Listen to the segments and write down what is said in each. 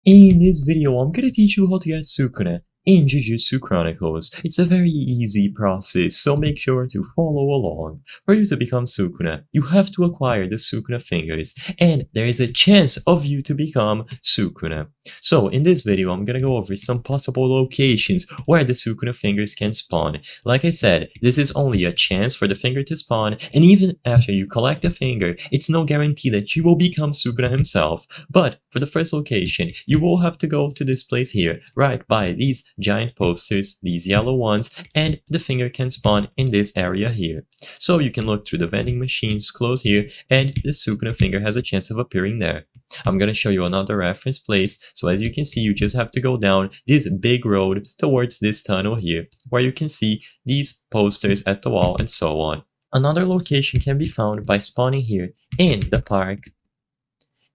In this video, I'm gonna teach you how to get Sukuna in Jujutsu Chronicles. It's a very easy process, so make sure to follow along. For you to become Sukuna, you have to acquire the Sukuna fingers, and there is a chance of you to become Sukuna. So in this video, I'm gonna go over some possible locations where the Sukuna fingers can spawn. Like I said, this is only a chance for the finger to spawn, and even after you collect the finger, it's no guarantee that you will become Sukuna himself. But for the first location, you will have to go to this place here, right by these giant posters, these yellow ones, and the finger can spawn in this area here. So you can look through the vending machines close here, and the Sukuna finger has a chance of appearing there. I'm gonna show you another reference place, so as you can see, you just have to go down this big road towards this tunnel here, where you can see these posters at the wall and so on. Another location can be found by spawning here in the park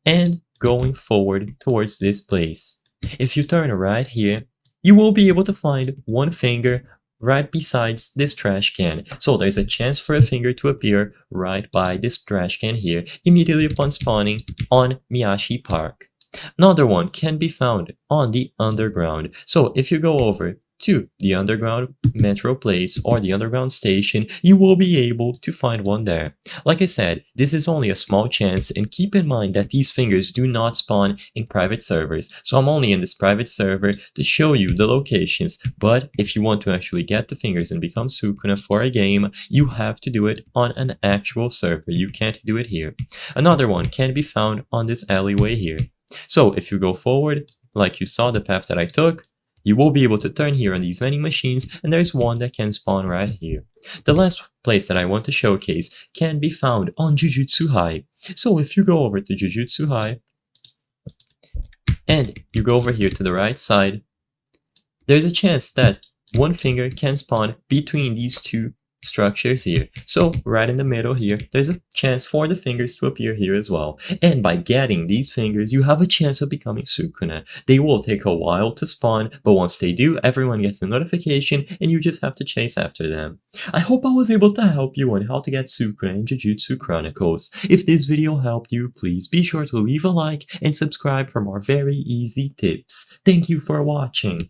and going forward towards this place. If you turn right here, you will be able to find one finger right besides this trash can. So there's a chance for a finger to appear right by this trash can here immediately upon spawning on Miyashi Park. Another one can be found on the underground. So if you go over to the underground metro place or the underground station, you will be able to find one there. Like I said, this is only a small chance, and keep in mind that these fingers do not spawn in private servers, so I'm only in this private server to show you the locations. But if you want to actually get the fingers and become Sukuna for a game, you have to do it on an actual server. You can't do it here. Another one can be found on this alleyway here. So if you go forward, like you saw the path that I took, you will be able to turn here on these vending machines, and there's one that can spawn right here. The last place that I want to showcase can be found on Jujutsu High. So if you go over to Jujutsu High, and you go over here to the right side, there's a chance that one finger can spawn between these two structures here. So right in the middle here, there's a chance for the fingers to appear here as well. And by getting these fingers, you have a chance of becoming Sukuna. They will take a while to spawn, but once they do, everyone gets a notification and you just have to chase after them. I hope I was able to help you on how to get Sukuna in Jujutsu Chronicles. If this video helped you, please be sure to leave a like and subscribe for more very easy tips. Thank you for watching.